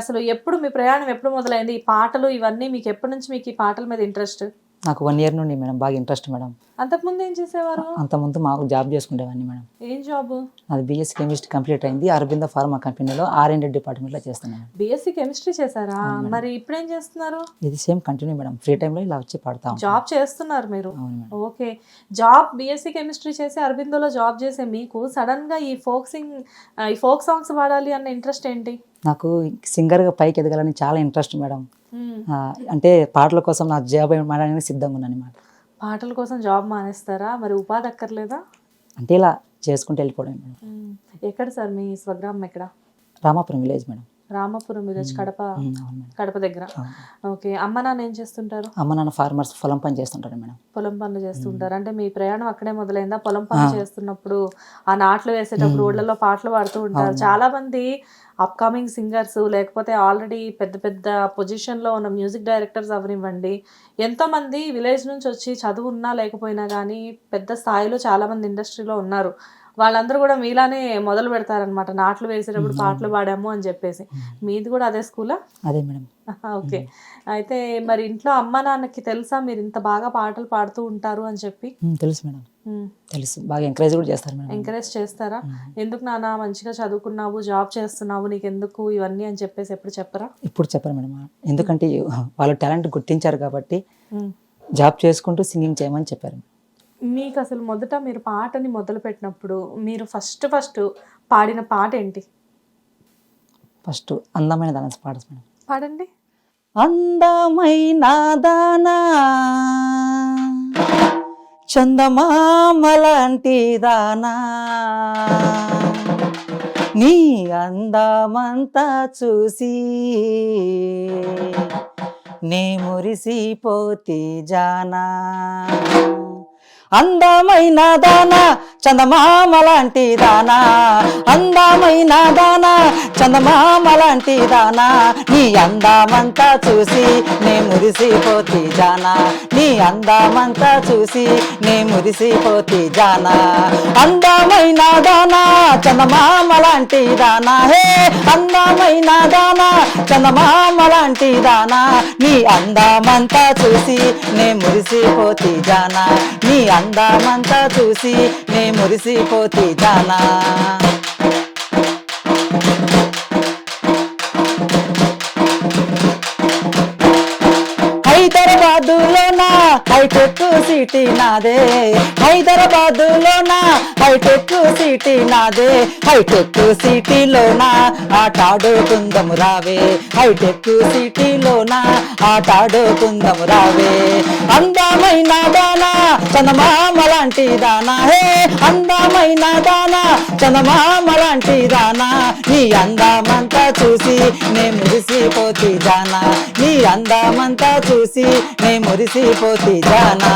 అసలు ఎప్పుడు మీ ప్రయాణం ఎప్పుడు మొదలైంది? ఈ పాటలు ఇవన్నీ మీకు ఎప్పటి నుంచి మీకు ఈ పాటల మీద ఇంట్రెస్ట్? నాకు 1 year నుండి మేడం బాగా ఇంట్రెస్ట్ మేడం. అంతకుముందు ఏం చేసేవారు? అంతకుముందు మాకు జాబ్ చేసుకునేవాడిని మేడం. ఏం జాబ్? అది బీఎస్సీ కెమిస్ట్రీ కంప్లీట్ అయింది. అరబింద ఫార్మా కంపెనీలో R&D డిపార్ట్మెంట్లో చేస్తున్నాను. బీఎస్సీ కెమిస్ట్రీ చేశారా? మరి ఇప్పుడు ఏం చేస్తున్నారు? ఇది సేమ్ కంటిన్యూ మేడం. ఫ్రీ టైంలో ఇలా వచ్చి పాడతా ఉంటాను. జాబ్ చేస్తున్నారు మీరు? అవును madam. Okay. Job BSc chemistry చేసి అరబిందోలో జాబ్ చేసే మీకు సడన్ గా ఈ ఫోక్ సాంగ్స్ పాడాలి అన్న ఇంట్రెస్ట్ ఏంటి? నాకు సింగర్గా పైకి ఎదగాలని చాలా ఇంట్రెస్ట్ మేడం. అంటే పాటల కోసం నా జాబ్ మారడానికి సిద్ధంగా ఉన్నాను అన్నమాట. పాటల కోసం జాబ్ మానేస్తారా? మరి ఉపాధి అక్కర్లేదా? అంటే ఇలా చేసుకుంటూ వెళ్ళిపోవడం మేడం. ఎక్కడ సార్ మీ స్వగ్రామం ఎక్కడ? Ramapuram village madam. Ramapuram village, Kadapa. Kadapa దగ్గర. ఓకే. అమ్మ నాన్న ఏం చేస్తుంటారు? అమ్మ నాన్న ఫార్మర్స్, పొలం పని చేస్తుంటారు మేడం. పొలం పనులు చేస్తుంటారు. అంటే మీ ప్రయాణం అక్కడే మొదలైందా? పొలం పనులు చేస్తున్నప్పుడు ఆ నాట్లు వేసేటప్పుడు ఊళ్ళలో పాటలు పాడుతూ ఉంటారు చాలా మంది అప్కమింగ్ సింగర్స్, లేకపోతే ఆల్రెడీ పెద్ద పెద్ద పొజిషన్లో ఉన్న మ్యూజిక్ డైరెక్టర్స్ అవనివ్వండి, ఎంతోమంది విలేజ్ నుంచి వచ్చి చదువు ఉన్నా లేకపోయినా కానీ పెద్ద స్థాయిలో చాలామంది ఇండస్ట్రీలో ఉన్నారు. వాళ్ళందరూ కూడా మీలానే మొదలు పెడతారనమాట, నాట్లు వేసేటప్పుడు పాటలు పాడాము అని చెప్పేసి. మీది కూడా అదే స్కూలా? అదే మేడం. ఓకే. అయితే మరి ఇంట్లో అమ్మ నాన్నకి తెలుసా మీరు ఇంత బాగా పాటలు పాడుతూ ఉంటారు అని చెప్పి? తెలుసు మేడం. తెలుసు. బాగా ఎంకరేజ్ కూడా చేస్తారు మేడం. ఎంకరేజ్ చేస్తారా? ఎందుకు నాన్న మంచిగా చదువుకున్నావు, జాబ్ చేస్తున్నావు, నీకు ఎందుకు ఇవన్నీ అని చెప్పేసి ఎప్పుడు చెప్పరా? ఇప్పుడు చెప్పరు మేడం. ఎందుకంటే వాళ్ళ టాలెంట్ గుర్తించారు కాబట్టి జాబ్ చేసుకుంటూ సింగింగ్ చేయమని చెప్పారు. మీకు అసలు మొదట మీరు పాటని మొదలు పెట్టినప్పుడు మీరు ఫస్ట్ పాడిన పాట ఏంటి? ఫస్ట్ అందమైన దాన పాట మేడం. పాడండి. అందమైన దానా, చందమామలాంటి దానా, నీ అందమంతా చూసి నే మురిసిపోతే జానా. అందమైన దానా, చందమామలాంటి దానా, అందమైన దానా, చందమామలాంటి దానా, నీ అందమంతా చూసి నే మురిసిపోతే జానా, నీ అందమంతా చూసి నే మురిసిపోతే జానా. అందమైన దానా, చందమామలాంటి దానా, హే అందమైన దానా, చందమామలాంటి దానా, నీ అందమంతా చూసి నే మురిసిపోతే జానా, నీ అందమంతా చూసి నే మురిసిపోతే జానా. హైదరాబాదులోన హైటెక్ సిటీ నాదే, హైదరాబాదులోన హైటెక్ సిటీ నాదే, హైటెక్ సిటీలోన ఆటాడుకుందాము రావే, హైటెక్ సిటీలోన ఆటాడుకుందాము రావే. అందమైన దానా, చందమామలాంటి దానా, హే అందమైన దానా, చందమామలాంటి దానా, నీ అందమంతా చూసి నే మురిసిపోతే జానా, నీ అందమంతా చూసి నే మురిసిపోతే జానా.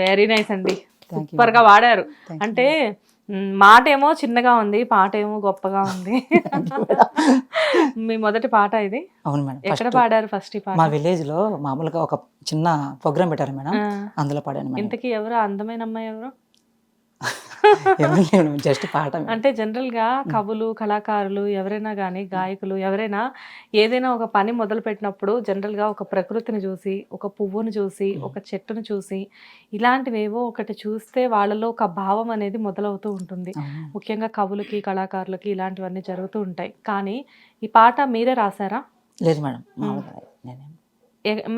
వెరీ నైస్ అండి, సూపర్ గా వాడారు. అంటే మాట ఏమో చిన్నగా ఉంది, పాట ఏమో గొప్పగా ఉంది. మీ మొదటి పాట ఇది? అవును మేడం. ఎక్కడ పాడారు ఫస్ట్ ఈ పాట? మా విలేజ్ లో మామూలుగా ఒక చిన్న ప్రోగ్రామ్ పెట్టారు మేడం, అందులో పాడాను. ఇంతకీ ఎవరు అందమైన అమ్మాయి ఎవరు? జస్ట్ పాట. అంటే జనరల్ గా కవులు, కళాకారులు ఎవరైనా కానీ, గాయకులు ఎవరైనా ఏదైనా ఒక పని మొదలు పెట్టినప్పుడు జనరల్ గా ఒక ప్రకృతిని చూసి, ఒక పువ్వును చూసి, ఒక చెట్టును చూసి, ఇలాంటివేవో ఒకటి చూస్తే వాళ్ళలో ఒక భావం అనేది మొదలవుతూ ఉంటుంది. ముఖ్యంగా కవులకి, కళాకారులకి ఇలాంటివన్నీ జరుగుతూ ఉంటాయి. కానీ ఈ పాట మీరే రాసారా? లేదు మేడం.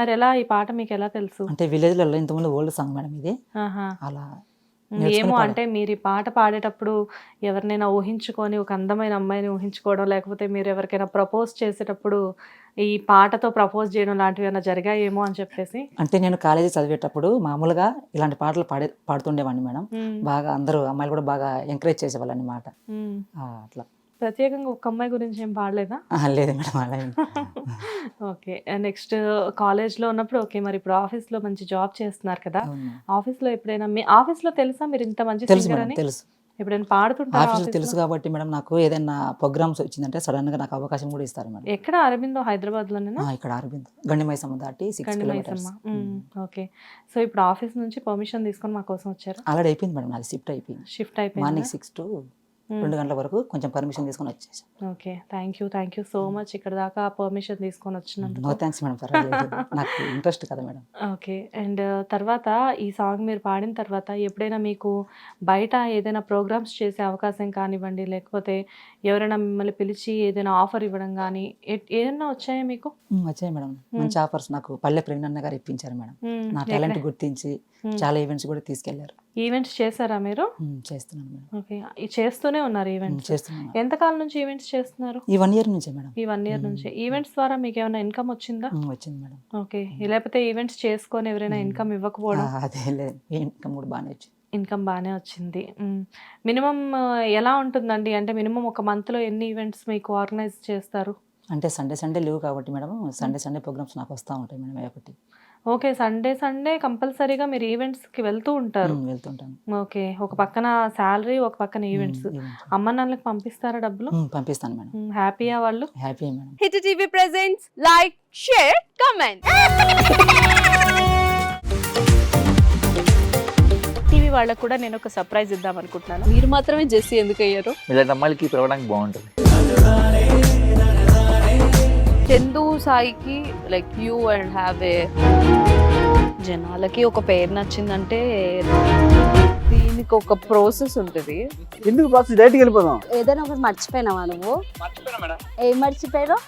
మరి ఎలా ఈ పాట మీకు ఎలా తెలుసు? అంటే విలేజ్ లో ఇంతకుముందు ఓల్డ్ సాంగ్ మేడం ఇది. అలా ఏమో అంటే మీరు ఈ పాట పాడేటప్పుడు ఎవరినైనా ఊహించుకొని, ఒక అందమైన అమ్మాయిని ఊహించుకోవడం, లేకపోతే మీరు ఎవరికైనా ప్రపోజ్ చేసేటప్పుడు ఈ పాటతో ప్రపోజ్ చేయడం లాంటివి ఏమైనా జరిగాయేమో అని చెప్పేసి. అంటే నేను కాలేజీ చదివేటప్పుడు మామూలుగా ఇలాంటి పాటలు పాడుతుండేవాడిని మేడం. బాగా అందరూ అమ్మాయిలు కూడా బాగా ఎంకరేజ్ చేసేవాళ్ళు అన్నమాట. అట్లా ప్రత్యేకంగా ఒక అమ్మాయి గురించి ఏం పాడలేదా? లేదు మేడం అలా. ఓకే. నెక్స్ట్ కాలేజ్లో ఉన్నప్పుడు ఓకే. మరి ఇప్పుడు ఆఫీస్లో మంచి జాబ్ చేస్తున్నారు కదా, ఆఫీస్లో ఎప్పుడైనా మీ ఆఫీస్లో తెలుసా మీరు ఇంత మంచి సింగర్ అని? తెలుసు. ఎప్పుడైనా పాడుతుంటారా? ఆఫీస్లో తెలుసు కాబట్టి మేడం, నాకు ఏదైనా ప్రోగ్రామ్స్ వచ్చిందంటే సడన్ గా నాకు అవకాశం కూడా ఇస్తారు మేడం. ఎక్కడ? అరబిందో హైదరాబాద్ లోనేనా? ఇక్కడ అరబిందో గండిమైసమ్మ దాటి 6 కిలోమీటర్స్. ఓకే. సో ఇప్పుడు ఆఫీస్ నుంచి పర్మిషన్ తీసుకొని మా కోసం వచ్చారు? ఆల్రెడీ అయిపోయింది మేడం, నాది షిఫ్ట్ అయిపోయింది. షిఫ్ట్ అయిపోయింది. మార్నింగ్ 6 to 2 గంటల వరకు కొంచెం పర్మిషన్ తీసుకొని వచ్చేసాం. Okay, thank you so much ఇక్కడ దాకా పర్మిషన్ తీసుకొని వచ్చినందుకు. నో థ్యాంక్స్ మేడం, పర్వాలేదు. నాకు ఇంట్రెస్ట్ కదా మేడం. ఓకే, అండ్ తర్వాత ఈ సాంగ్ మీరు పాడిన తర్వాత ఎప్పుడైనా మీకు బయట ఏదైనా ప్రోగ్రామ్స్ చేసే అవకాశం కానివ్వండి, లేకపోతే ఎవరైనా మిమ్మల్ని పిలిచి ఏదైనా ఆఫర్ ఇవ్వడం కానీ ఏదైనా వచ్చాయా మీకు? వచ్చాయి మేడం, మంచి ఆఫర్స్ నాకు పల్లె ప్రేమన్న గారు ఇప్పించారు మేడం. నా టాలెంట్ గుర్తించి చాలా ఈవెంట్స్ కూడా తీసుకెళ్లారు. ఈవెంట్స్ చేశారా మీరు? చేస్తున్నాను మేడం. ఓకే, చేస్తూనే ఉన్నారు ఈవెంట్స్? చేస్తున్నాను. ఎంతకాలం నుంచి ఈవెంట్స్ చేస్తున్నారు? ఈ 1 year నుంచే మేడం. ఈ 1 year నుంచి ఈవెంట్స్ ద్వారా మీకు ఏమైనా ఇన్కమ్ వచ్చిందా? వచ్చింది మేడం. ఓకే, లేకపోతే ఈవెంట్స్ చేసుకొని ఎవరైనా ఇన్కమ్ ఇవ్వకపోవడం? అదే లేదు, ఇన్కమ్ కూడా బాగానే వచ్చింది. ఇన్కమ్ బాగానే వచ్చింది. మినిమం ఎలా ఉంటుందండి, అంటే మినిమం ఒక మంత్లో ఎన్ని ఈవెంట్స్ మీకు ఆర్గనైజ్ చేస్తారు? అంటే సండే లీవ్ కాబట్టి మేడం, సండే ప్రోగ్రామ్స్ నాకు వస్తూ ఉంటాయి మేడం. ఒకటి ఓకే, సండే కంపల్సరీగా మీరు ఈవెంట్స్కి వెళ్తూ ఉంటారు? వెళ్తుంటాను. ఓకే, ఒక పక్కన శాలరీ, ఒక పక్కన ఈవెంట్స్. అమ్మ నాన్నలకు పంపిస్తారా డబ్బులు? పంపిస్తాను మేడం. హ్యాపీయా వాళ్ళు? Happy madam. Hit TV presents like, share, comment. TV వాళ్ళకు కూడా నేను ఒక సర్ప్రైజ్ ఇద్దాం అనుకుంటున్నాను. మీరు మాత్రమే జెస్సీ ఎందుకు అయ్యారు? ఇలాంటి అమ్మాయిలకి పిలవడానికి బాగుంటుంది. చందు సాయికి like you and have a జనాలకి ఒక పేరు నచ్చిందంటే దీనికి ఒక ప్రాసెస్ ఉంటుంది. ఎందుకు ప్రాసెస్ డైరెక్ట్కి వెళ్ళిపోదాం. ఏదైనా ఒకటి మర్చిపోయినావా నువ్వు? ఏం మర్చిపోయావు?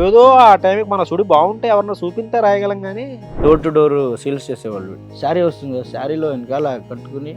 ఏదో ఆ టైంకి మన సుడి బాగుంటే ఎవరన్నా చూపిస్తే రాయగలం కానీ డోర్ టు డోర్ సేల్స్ చేసేవాళ్ళు. శారీ వస్తుంది, శారీలో వెనకాల కట్టుకుని